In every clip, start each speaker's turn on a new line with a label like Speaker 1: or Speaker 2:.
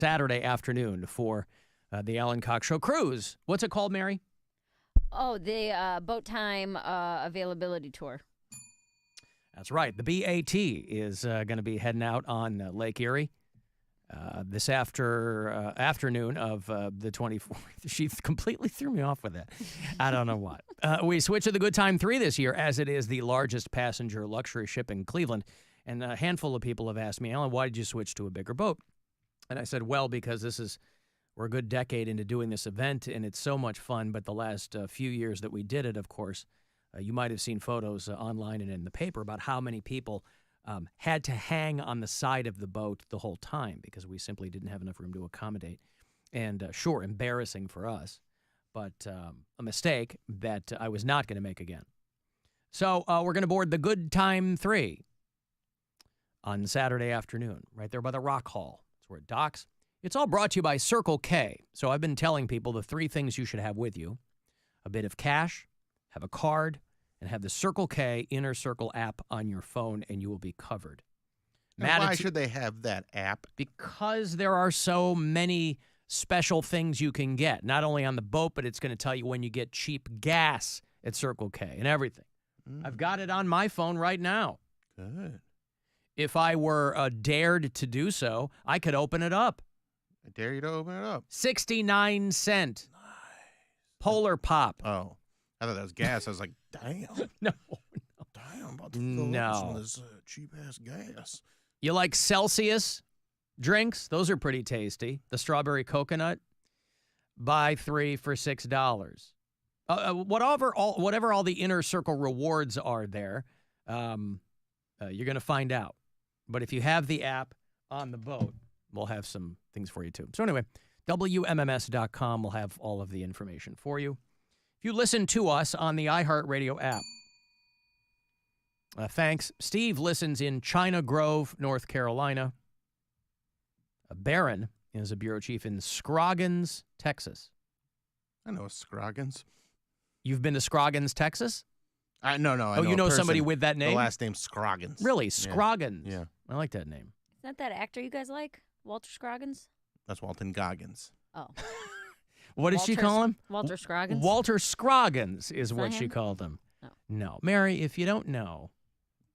Speaker 1: Saturday afternoon for the Alan Cox Show cruise. What's it called, Mary?
Speaker 2: Oh, the Boat Time Availability Tour.
Speaker 1: That's right. The BAT is going to be heading out on Lake Erie this afternoon of the 24th. She completely threw me off with that. I don't know what. We switched to the Good Time 3 this year, as it is the largest passenger luxury ship in Cleveland. And a handful of people have asked me, Alan, why did you switch to a bigger boat? And I said, well, because we're a good decade into doing this event, and it's so much fun. But the last few years that we did it, of course, you might have seen photos online and in the paper about how many people had to hang on the side of the boat the whole time because we simply didn't have enough room to accommodate. And sure, embarrassing for us, but a mistake that I was not going to make again. So we're going to board the Good Time 3 on Saturday afternoon, right there by the Rock Hall. That's where it docks. It's all brought to you by Circle K. So I've been telling people the 3 things you should have with you: a bit of cash, have a card, and have the Circle K Inner Circle app on your phone, and you will be covered.
Speaker 3: Why should they have that app?
Speaker 1: Because there are so many special things you can get, not only on the boat, but it's going to tell you when you get cheap gas at Circle K and everything. I've got it on my phone right now.
Speaker 3: Good.
Speaker 1: If I were dared to do so, I could open it up.
Speaker 3: I dare you to open it up.
Speaker 1: 69-cent. Nice. Polar Pop.
Speaker 3: Oh, I thought that was gas. I was like, damn.
Speaker 1: No.
Speaker 3: Damn, I'm about to fill up some of this cheap-ass gas.
Speaker 1: You like Celsius drinks? Those are pretty tasty. The strawberry coconut. Buy 3 for $6. Whatever all the Inner Circle rewards are there, you're going to find out. But if you have the app on the boat, we'll have some things for you too. So anyway, WMMS.com will have all of the information for you. If you listen to us on the iHeartRadio app, thanks. Steve listens in China Grove, North Carolina. Barron is a bureau chief in Scroggins, Texas.
Speaker 3: I know Scroggins.
Speaker 1: You've been to Scroggins, Texas?
Speaker 3: No.
Speaker 1: Oh, you know somebody with that name?
Speaker 3: The last name's Scroggins.
Speaker 1: Really? Scroggins?
Speaker 3: Yeah.
Speaker 1: I like that name.
Speaker 2: Isn't that actor you guys like? Walter Scroggins?
Speaker 3: That's Walton Goggins.
Speaker 2: Oh.
Speaker 1: What did she call him?
Speaker 2: Walter Scroggins?
Speaker 1: Walter Scroggins is what she
Speaker 2: him?
Speaker 1: called him.
Speaker 2: No.
Speaker 1: Mary, if you don't know.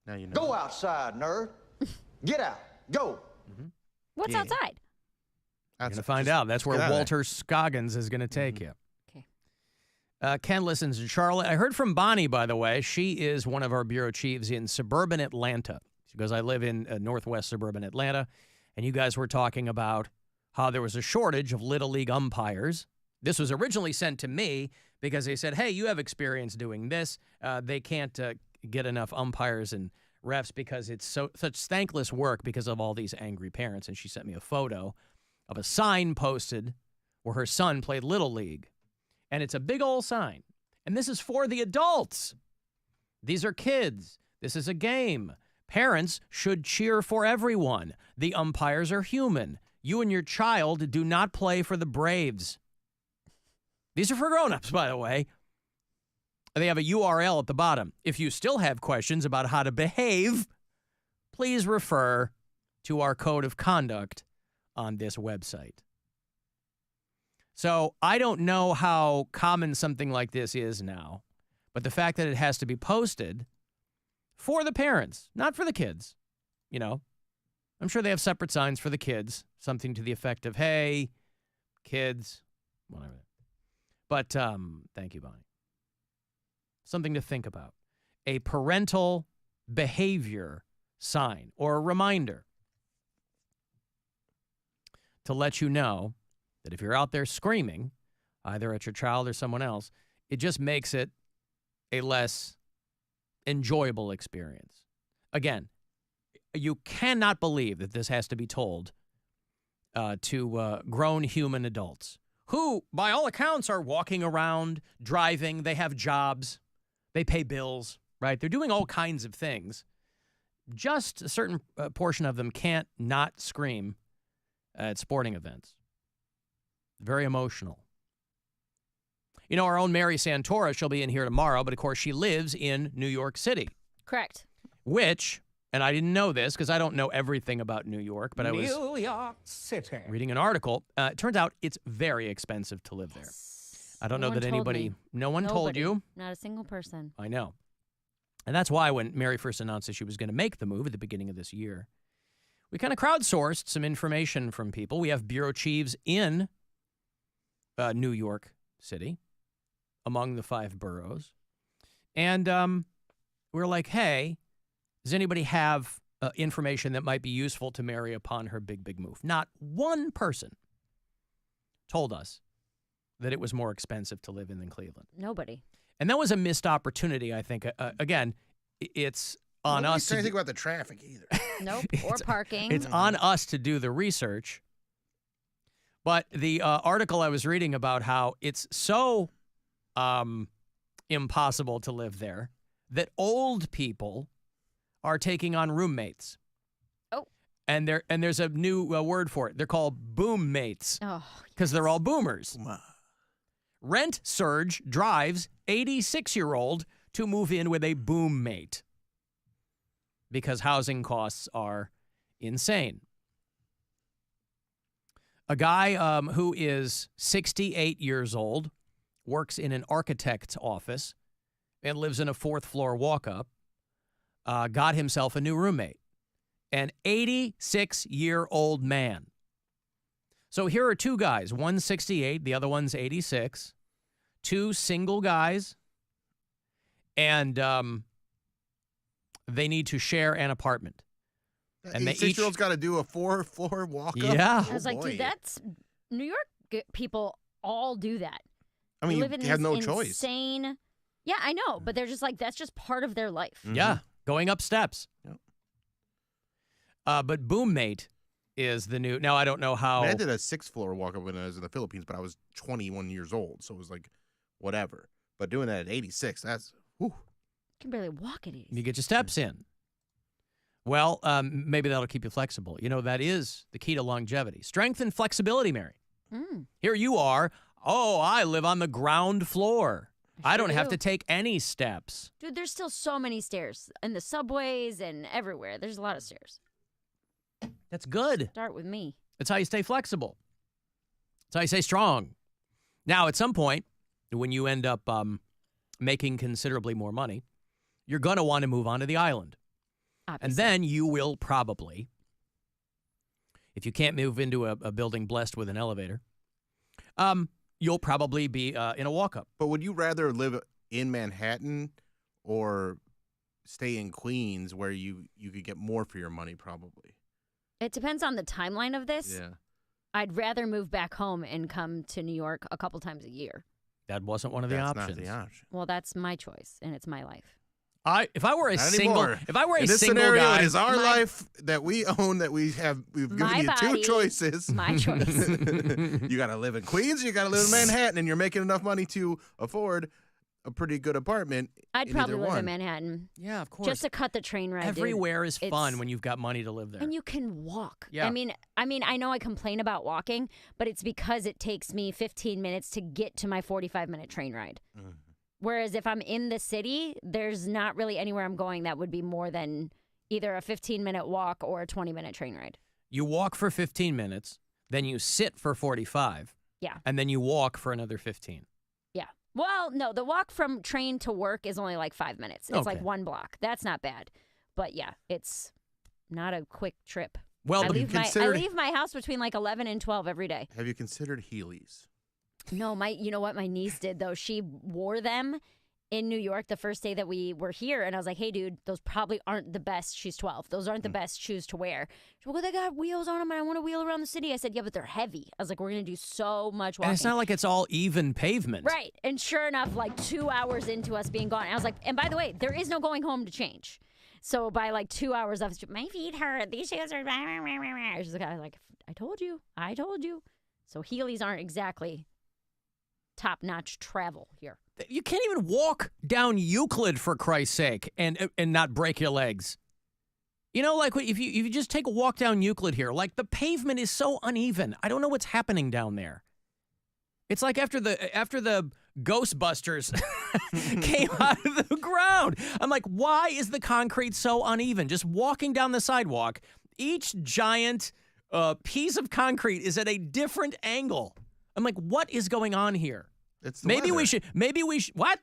Speaker 3: Now you know.
Speaker 4: Go outside, nerd. Get out. Go.
Speaker 1: Mm-hmm.
Speaker 2: What's outside?
Speaker 1: You're going to find out. That's where Walter Scoggins is going to take you.
Speaker 2: Okay.
Speaker 1: Ken listens in Charlotte. I heard from Bonnie, by the way. She is one of our bureau chiefs in suburban Atlanta. She goes, I live in northwest suburban Atlanta, and you guys were talking about how there was a shortage of Little League umpires. This was originally sent to me because they said, hey, you have experience doing this. They can't get enough umpires and refs because it's such thankless work because of all these angry parents. And she sent me a photo of a sign posted where her son played Little League. And it's a big old sign. And this is for the adults. These are kids. This is a game. Parents should cheer for everyone. The umpires are human. You and your child do not play for the Braves. These are for grown-ups, by the way. They have a URL at the bottom. If you still have questions about how to behave, please refer to our code of conduct on this website. So I don't know how common something like this is now, but the fact that it has to be posted for the parents, not for the kids, I'm sure they have separate signs for the kids, something to the effect of, hey, kids, whatever. But thank you, Bonnie. Something to think about. A parental behavior sign or a reminder to let you know that if you're out there screaming, either at your child or someone else, it just makes it a less enjoyable experience. Again, you cannot believe that this has to be told to grown human adults who, by all accounts, are walking around, driving, they have jobs, they pay bills, right? They're doing all kinds of things. Just a certain portion of them can't not scream at sporting events. Very emotional. Our own Mary Santora, she'll be in here tomorrow, but of course she lives in New York City.
Speaker 2: Correct.
Speaker 1: Which and I didn't know this because I don't know everything about New York, but I was
Speaker 5: New York City.
Speaker 1: reading an article. It turns out it's very expensive to live there. I don't know that anybody, no one told you.
Speaker 2: Not a single person.
Speaker 1: I know. And that's why when Mary first announced that she was going to make the move at the beginning of this year, we kind of crowdsourced some information from people. We have bureau chiefs in New York City, among the 5 boroughs. And we're like, hey, does anybody have information that might be useful to Mary upon her big move? Not one person told us that it was more expensive to live in than Cleveland.
Speaker 2: Nobody.
Speaker 1: And that was a missed opportunity, I think. Again, it's on us.
Speaker 3: Nobody's trying to think about the traffic either.
Speaker 2: Nope. Or parking.
Speaker 1: It's on us to do the research. But the article I was reading about how it's so impossible to live there that old people are taking on roommates.
Speaker 2: Oh.
Speaker 1: And there's a new word for it. They're called boom mates
Speaker 2: Oh.
Speaker 1: because they're all boomers.
Speaker 3: Wow.
Speaker 1: Rent surge drives 86-year-old to move in with a boom mate because housing costs are insane. A guy who is 68 years old, works in an architect's office, and lives in a 4th-floor walk-up, got himself a new roommate, an 86-year-old man. So here are 2 guys, one's 68, the other one's 86, 2 single guys, and they need to share an apartment.
Speaker 3: And the 6-year-old's got to do a 4-floor walk up.
Speaker 1: Yeah.
Speaker 2: I was like, dude, that's New York people all do that.
Speaker 3: I mean,
Speaker 2: They live in
Speaker 3: you have
Speaker 2: this
Speaker 3: no choice.
Speaker 2: insane. Yeah, I know, but they're just like that's just part of their life.
Speaker 1: Yeah, going up steps.
Speaker 3: Yep.
Speaker 1: But boom mate is the new. Now I don't know how.
Speaker 3: I did a 6th-floor walk up when I was in the Philippines, but I was 21 years old, so it was like whatever. But doing that at 86, that's whew.
Speaker 2: You can barely walk at it.
Speaker 1: You get your steps in. Well, maybe that'll keep you flexible. You know, that is the key to longevity. Strength and flexibility, Mary. Here you are. Oh, I live on the ground floor. I don't have to take any steps.
Speaker 2: Dude, there's still so many stairs in the subways and everywhere. There's a lot of stairs.
Speaker 1: That's good.
Speaker 2: Start with me.
Speaker 1: That's how you stay flexible. That's how you stay strong. Now, at some point, when you end up making considerably more money, you're going to want to move on to the island.
Speaker 2: Obviously.
Speaker 1: And then you will probably, if you can't move into a building blessed with an elevator, you'll probably be in a walk-up.
Speaker 3: But would you rather live in Manhattan or stay in Queens where you could get more for your money probably?
Speaker 2: It depends on the timeline of this.
Speaker 3: Yeah.
Speaker 2: I'd rather move back home and come to New York a couple times a year.
Speaker 1: That wasn't one of the
Speaker 3: That's
Speaker 1: options.
Speaker 3: not the option.
Speaker 2: Well, that's my choice, and it's my life.
Speaker 1: If I were a
Speaker 3: Not
Speaker 1: single,
Speaker 3: anymore.
Speaker 1: if I were a
Speaker 3: In this
Speaker 1: single
Speaker 3: scenario,
Speaker 1: guy,
Speaker 3: it is our life that we own, that we've given
Speaker 2: My
Speaker 3: you
Speaker 2: body,
Speaker 3: 2 choices.
Speaker 2: My choice.
Speaker 3: You got to live in Queens, you got to live in Manhattan, and you're making enough money to afford a pretty good apartment.
Speaker 2: I'd
Speaker 3: in
Speaker 2: probably
Speaker 3: either
Speaker 2: live
Speaker 3: one.
Speaker 2: in Manhattan.
Speaker 1: yeah, of course.
Speaker 2: Just to cut the train ride. dude.
Speaker 1: Everywhere is fun
Speaker 2: It's-
Speaker 1: when you've got money to live there.
Speaker 2: And you can walk.
Speaker 1: Yeah.
Speaker 2: I mean, I know I complain about walking, but it's because it takes me 15 minutes to get to my 45-minute train ride.
Speaker 3: Mm-hmm.
Speaker 2: Whereas if I'm in the city, there's not really anywhere I'm going that would be more than either a 15-minute walk or a 20-minute train ride.
Speaker 1: You walk for 15 minutes, then you sit for 45.
Speaker 2: Yeah.
Speaker 1: And then you walk for another 15.
Speaker 2: Yeah. Well, no, the walk from train to work is only like 5 minutes. It's like
Speaker 1: Okay.
Speaker 2: 1 block. That's not bad. But yeah, it's not a quick trip.
Speaker 1: Well,
Speaker 2: I
Speaker 1: the-
Speaker 2: leave my house between like 11 and 12 every day.
Speaker 3: Have you considered Heelys?
Speaker 2: No, you know what my niece did though? She wore them in New York the first day that we were here, and I was like, "Hey, dude, those probably aren't the best." She's 12. Those aren't the best shoes to wear. She's like, "Well, they got wheels on them, and I want to wheel around the city." I said, "Yeah, but they're heavy." I was like, "We're gonna do so much walking."
Speaker 1: and it's not like it's all even pavement.
Speaker 2: Right. And sure enough, like 2 hours into us being gone, I was like, and by the way, there is no going home to change. So by like 2 hours, I was my feet hurt. These shoes are. I was like, I told you. So Heelys aren't exactly top-notch travel here.
Speaker 1: You can't even walk down Euclid, for Christ's sake, and not break your legs. You know, like if you just take a walk down Euclid here, like the pavement is so uneven. I don't know what's happening down there. It's like after the Ghostbusters came out of the ground. I'm like, why is the concrete so uneven? Just walking down the sidewalk, each giant piece of concrete is at a different angle. I'm like, what is going on here?
Speaker 3: It's the
Speaker 1: Maybe
Speaker 3: weather.
Speaker 1: we should, what?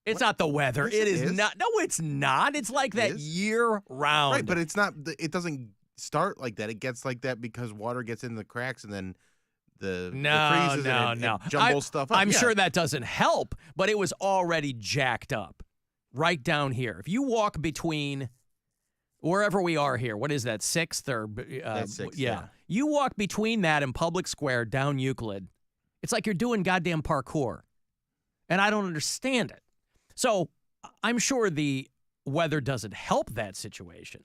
Speaker 1: It's not the weather.
Speaker 3: Yes,
Speaker 1: it
Speaker 3: it
Speaker 1: is
Speaker 3: is.
Speaker 1: not. No, it's not. It's like that
Speaker 3: is.
Speaker 1: year round.
Speaker 3: Right, but it's not. It doesn't start like that. It gets like that because water gets in the cracks and then the freezes and it jumbles stuff up.
Speaker 1: I'm
Speaker 3: Yeah.
Speaker 1: sure that doesn't help, but it was already jacked up right down here. If you walk between wherever we are here, what is that, 6th or
Speaker 3: That's 6th,
Speaker 1: yeah.
Speaker 3: yeah.
Speaker 1: You walk between that and Public Square down Euclid. It's like you're doing goddamn parkour. And I don't understand it. So I'm sure the weather doesn't help that situation,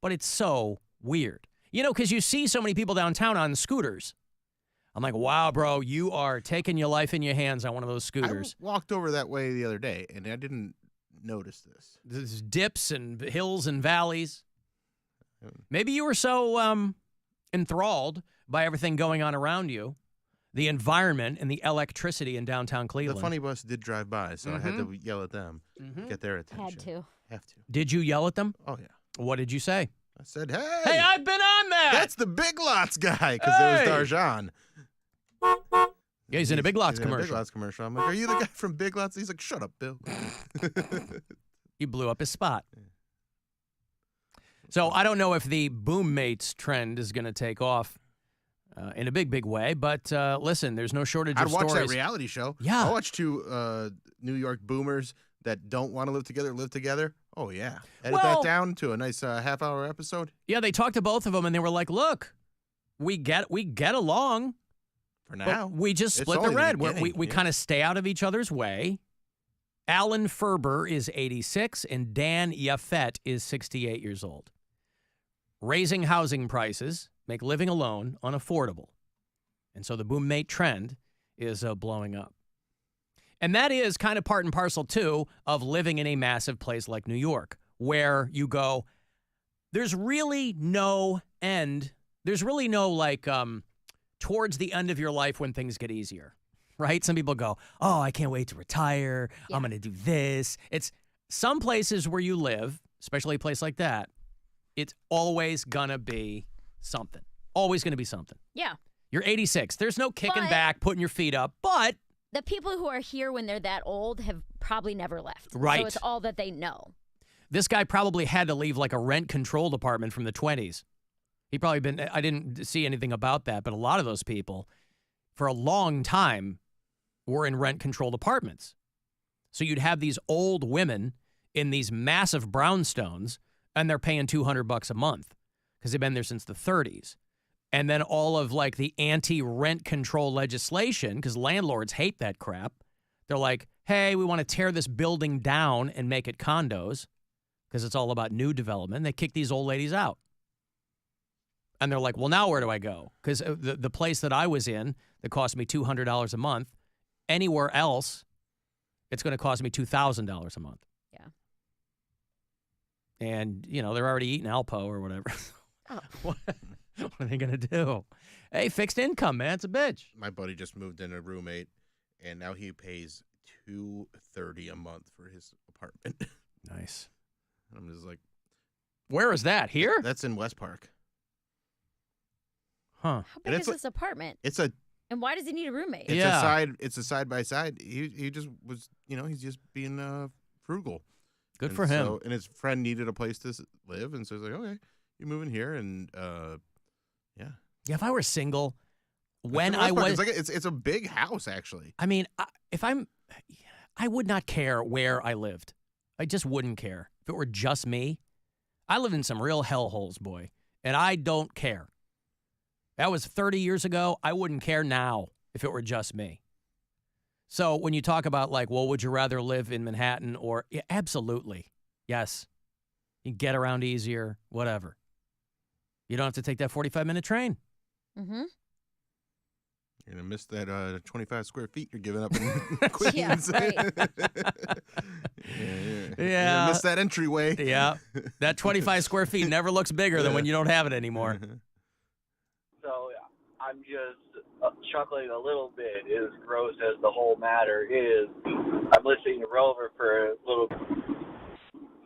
Speaker 1: but it's so weird. You know, because you see so many people downtown on scooters. I'm like, wow, bro, you are taking your life in your hands on one of those scooters.
Speaker 3: I walked over that way the other day, and I didn't notice this.
Speaker 1: There's dips and hills and valleys. Maybe you were so enthralled by everything going on around you, the environment and the electricity in downtown Cleveland.
Speaker 3: The funny bus did drive by, so I had to yell at them, get their attention.
Speaker 2: Had to.
Speaker 3: Have to.
Speaker 1: Did you yell at them?
Speaker 3: Oh, yeah.
Speaker 1: What did you say?
Speaker 3: I said, hey.
Speaker 1: Hey, I've been on that.
Speaker 3: That's the Big Lots guy, because there was Darjan.
Speaker 1: Yeah, he's in a Big Lots
Speaker 3: He's in a
Speaker 1: commercial.
Speaker 3: Big Lots commercial. I'm like, are you the guy from Big Lots? He's like, shut up, Bill.
Speaker 1: You blew up his spot. So I don't know if the boom mates trend is going to take off in a big, big way. But listen, there's no shortage
Speaker 3: I'd
Speaker 1: of
Speaker 3: watch
Speaker 1: stories.
Speaker 3: that reality show.
Speaker 1: Yeah.
Speaker 3: I watch two New York boomers that don't want to live together. Oh, yeah. Edit
Speaker 1: Well-
Speaker 3: that down to a nice half-hour episode.
Speaker 1: Yeah, they talked to both of them, and they were like, "Look, we get along,
Speaker 3: For
Speaker 1: but
Speaker 3: now.
Speaker 1: we just
Speaker 3: It's
Speaker 1: split the
Speaker 3: only the
Speaker 1: red. We
Speaker 3: beginning, yeah.
Speaker 1: kind of stay out of each other's way." Alan Ferber is 86, and Dan Yafet is 68 years old. Raising housing prices make living alone unaffordable. And so the boom mate trend is blowing up. And that is kind of part and parcel, too, of living in a massive place like New York, where you go, there's really no end. There's really no, like, towards the end of your life when things get easier, right? Some people go, oh, I can't wait to retire. I'm going to do this. It's some places where you live, especially a place like that, it's always going to be something. Always going to be something.
Speaker 2: Yeah.
Speaker 1: You're 86. There's no kicking
Speaker 2: But-
Speaker 1: back, putting your feet up, but
Speaker 2: The people who are here when they're that old have probably never left.
Speaker 1: Right.
Speaker 2: So it's all that they know.
Speaker 1: this guy probably had to leave like a rent-controlled apartment from the 20s. He probably been, I didn't see anything about that, but a lot of those people, for a long time, were in rent-controlled apartments. So you'd have these old women in these massive brownstones, and they're paying $200 a month because they've been there since the 30s. And then all of like the anti-rent control legislation, because landlords hate that crap. They're like, hey, we want to tear this building down and make it condos because it's all about new development. They kick these old ladies out. And they're like, well, now where do I go? Because the place that I was in that cost me $200 a month, anywhere else, it's going to cost me $2,000 a month.
Speaker 2: Yeah.
Speaker 1: And, you know, they're already eating Alpo or whatever.
Speaker 2: Oh.
Speaker 1: What are they going to do? Hey, fixed income, man. It's a bitch.
Speaker 3: My buddy just moved in a roommate, and now he pays $230 a month for his apartment.
Speaker 1: Nice.
Speaker 3: I'm just like,
Speaker 1: Where is that? Here?
Speaker 3: that's in West Park.
Speaker 1: Huh.
Speaker 2: How big
Speaker 3: it's
Speaker 2: is
Speaker 3: like-
Speaker 2: this apartment?
Speaker 3: It's a
Speaker 2: And why does he need a roommate?
Speaker 1: Yeah.
Speaker 3: It's a side by side. He just was, he's just being frugal.
Speaker 1: Good
Speaker 3: And
Speaker 1: for him.
Speaker 3: So, and his friend needed a place to live, and so he's like, okay, you move in here, and yeah.
Speaker 1: Yeah, if I were single, when
Speaker 3: It's in
Speaker 1: I
Speaker 3: West Park.
Speaker 1: was,
Speaker 3: it's like it's a big house actually.
Speaker 1: I mean, I would not care where I lived. I just wouldn't care. If it were just me, I live in some real hellholes, boy, and I don't care. That was 30 years ago. I wouldn't care now if it were just me. So when you talk about like, well, would you rather live in Manhattan or, yeah, absolutely. Yes. You get around easier, whatever. You don't have to take that 45-minute train.
Speaker 2: Mm-hmm.
Speaker 3: You're gonna miss that 25 square feet you're giving up in Queens.
Speaker 2: Yeah, right.
Speaker 3: You're
Speaker 1: Yeah.
Speaker 3: gonna miss that entryway.
Speaker 1: Yeah. That 25 square feet never looks bigger than when you don't have it anymore.
Speaker 5: So I'm just chuckling a little bit, as gross as the whole matter is. I'm listening to Rover for a little.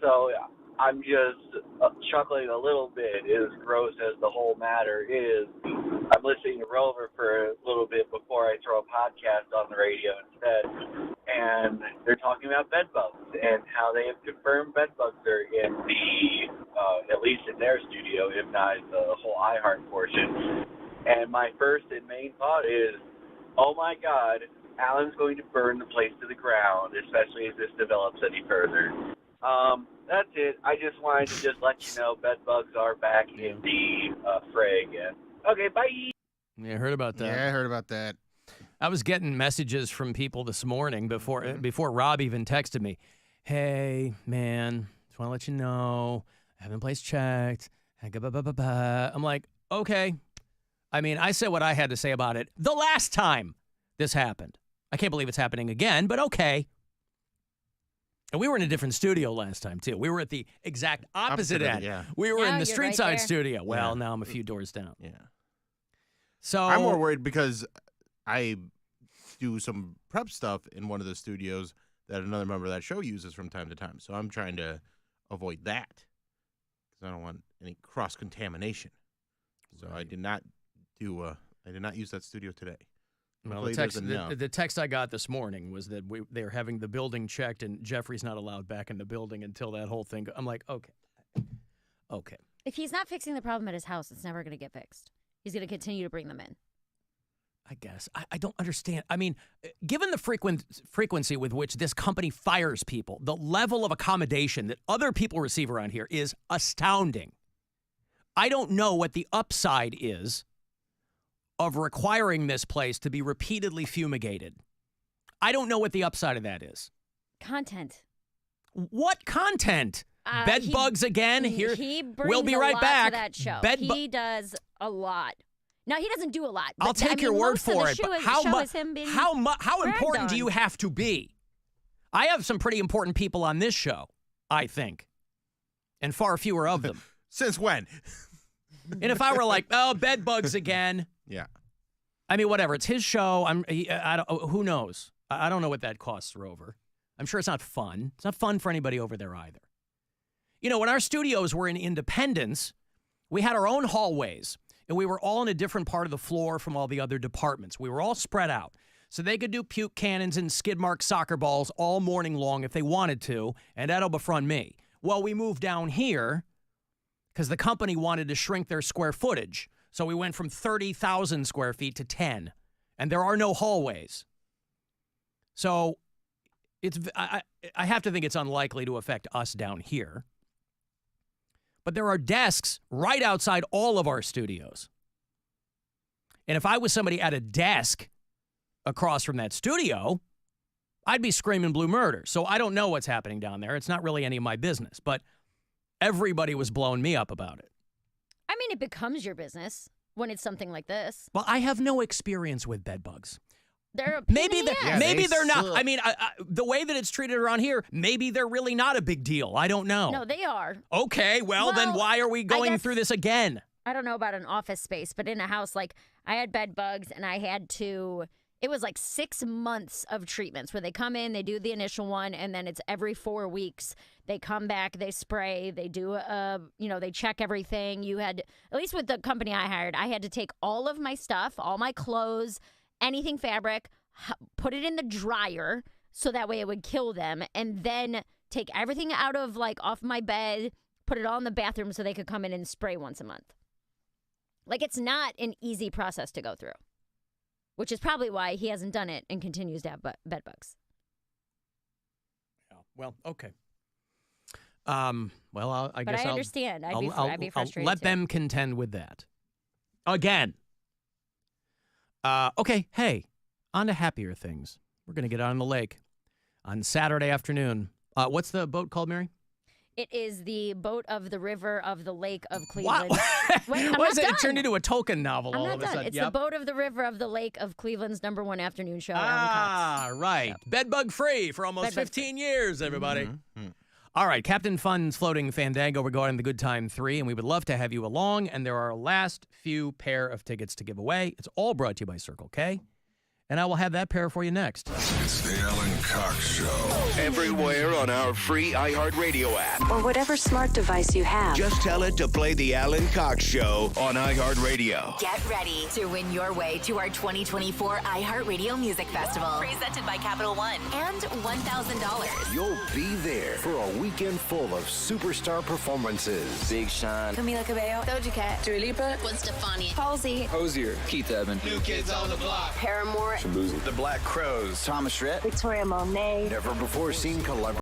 Speaker 5: So I'm just chuckling a little bit, as gross as the whole matter is. I'm listening to Rover for a little bit before I throw a podcast on the radio instead. And they're talking about bed bugs and how they have confirmed bed bugs are in the, at least in their studio, if not the whole iHeart portion. And my first and main thought is, oh my God, Alan's going to burn the place to the ground, especially as this develops any further. That's it. I just wanted to just let you know bed bugs are back in the fray again. Okay, bye.
Speaker 1: Yeah, I heard about that.
Speaker 3: Yeah, I heard about that.
Speaker 1: I was getting messages from people this morning before Rob even texted me. Hey, man, just want to let you know, I haven't place checked. I'm like, okay. I mean, I said what I had to say about it the last time this happened. I can't believe it's happening again, but okay. And we were in a different studio last time, too. We were at the exact opposite end.
Speaker 3: Yeah.
Speaker 1: We were
Speaker 2: Now
Speaker 1: in the
Speaker 2: you're
Speaker 1: street
Speaker 2: right
Speaker 1: side
Speaker 2: there.
Speaker 1: studio. Well,
Speaker 3: Yeah.
Speaker 1: now I'm a few doors down.
Speaker 3: Yeah.
Speaker 1: So
Speaker 3: I'm more worried because I do some prep stuff in one of the studios that another member of that show uses from time to time. So I'm trying to avoid that because I don't want any cross-contamination. So I did not use that studio today.
Speaker 1: Well,
Speaker 3: Hopefully there's enough.
Speaker 1: the text I got this morning was that they're having the building checked and Jeffrey's not allowed back in the building until that whole thing. I'm like, okay.
Speaker 2: If he's not fixing the problem at his house, it's never going to get fixed. He's going to continue to bring them in.
Speaker 1: I guess. I don't understand. I mean, given the frequency with which this company fires people, the level of accommodation that other people receive around here is astounding. I don't know what the upside is of requiring this place to be repeatedly fumigated. I don't know what the upside of that is.
Speaker 2: Content.
Speaker 1: What content? Bed bugs again? Here,
Speaker 2: He brings
Speaker 1: we'll be
Speaker 2: a
Speaker 1: right
Speaker 2: lot
Speaker 1: back.
Speaker 2: to that show.
Speaker 1: Bed bu-
Speaker 2: He does a lot. Now, he doesn't do a lot.
Speaker 1: I'll
Speaker 2: but,
Speaker 1: take your word
Speaker 2: most of
Speaker 1: for
Speaker 2: the
Speaker 1: it.
Speaker 2: show
Speaker 1: But
Speaker 2: is-
Speaker 1: how
Speaker 2: show is him being
Speaker 1: how
Speaker 2: bragged
Speaker 1: important do
Speaker 2: on.
Speaker 1: you have to be? I have some pretty important people on this show, I think, and far fewer of them.
Speaker 3: Since when?
Speaker 1: And if I were like, oh, bed bugs again.
Speaker 3: Yeah.
Speaker 1: I mean, whatever. It's his show. Who knows? I don't know what that costs, Rover. I'm sure it's not fun. It's not fun for anybody over there either. You know, when our studios were in Independence, we had our own hallways, and we were all in a different part of the floor from all the other departments. We were all spread out. So they could do puke cannons and skid mark soccer balls all morning long if they wanted to, and that'll befriend me. Well, we moved down here because the company wanted to shrink their square footage. So we went from 30,000 square feet to 10, and there are no hallways. So I have to think it's unlikely to affect us down here. But there are desks right outside all of our studios. And if I was somebody at a desk across from that studio, I'd be screaming blue murder. So I don't know what's happening down there. It's not really any of my business. But everybody was blowing me up about it.
Speaker 2: I mean, it becomes your business when it's something like this.
Speaker 1: Well, I have no experience with bed bugs.
Speaker 2: They're a pain
Speaker 1: Maybe
Speaker 2: in the ass.
Speaker 1: maybe
Speaker 3: they
Speaker 1: they're not.
Speaker 3: suck.
Speaker 1: I mean, the way that it's treated around here, maybe they're really not a big deal. I don't know.
Speaker 2: No, they are.
Speaker 1: Okay, well, then
Speaker 2: Well,
Speaker 1: why are we going
Speaker 2: guess-
Speaker 1: through this again?
Speaker 2: I don't know about an office space, but in a house, like, I had bed bugs and I had to, it was like 6 months of treatments where they come in, they do the initial one, and then it's every 4 weeks. They come back, they spray, they do, they check everything. You had, at least with the company I hired, I had to take all of my stuff, all my clothes, anything fabric, put it in the dryer so that way it would kill them, and then take everything out of, like, off my bed, put it all in the bathroom so they could come in and spray once a month. Like, it's not an easy process to go through, which is probably why he hasn't done it and continues to have bed bugs.
Speaker 1: Yeah, well, okay. Well, I
Speaker 2: But
Speaker 1: guess
Speaker 2: I understand. I'd be frustrated.
Speaker 1: I'll let
Speaker 2: too.
Speaker 1: them contend with that. Again. Okay, hey, on to happier things. We're going to get out on the lake on Saturday afternoon. What's the boat called, Mary?
Speaker 2: It is the boat of the river of the lake of
Speaker 1: Wow.
Speaker 2: Cleveland. Wait, I'm
Speaker 1: What
Speaker 2: not
Speaker 1: is it?
Speaker 2: done.
Speaker 1: It turned into a Tolkien novel
Speaker 2: I'm
Speaker 1: all
Speaker 2: not
Speaker 1: of a
Speaker 2: done.
Speaker 1: sudden.
Speaker 2: It's
Speaker 1: Yep.
Speaker 2: the boat of the river of the lake of Cleveland's #1 afternoon show, Alan Cox.
Speaker 1: Right.
Speaker 2: Yep.
Speaker 1: Bed bug free for almost
Speaker 2: Bed bug
Speaker 1: 15 years, everybody.
Speaker 3: Mhm.
Speaker 1: All right, Captain Fun's floating fandango regarding the Good Time 3, and we would love to have you along. And there are our last few pair of tickets to give away. It's all brought to you by Circle K. And I will have that pair for you next.
Speaker 6: It's the Alan Cox Show. Everywhere on our free iHeartRadio app.
Speaker 7: Or whatever smart device you have.
Speaker 6: Just tell it to play the Alan Cox Show on iHeartRadio.
Speaker 8: Get ready to win your way to our 2024 iHeartRadio Music Festival. Presented by Capital One. And $1,000.
Speaker 9: You'll be there for a weekend full of superstar performances.
Speaker 10: Big Sean,
Speaker 8: Camila Cabello.
Speaker 7: Doja Cat.
Speaker 8: Dua Lipa. Gwen Stefani. Halsey.
Speaker 10: Hosier, Keith Urban,
Speaker 9: New Kids on the Block.
Speaker 7: Paramore.
Speaker 10: The Black Crows,
Speaker 9: Thomas Rhett.
Speaker 7: Victoria Monet.
Speaker 9: Never before seen collaboration.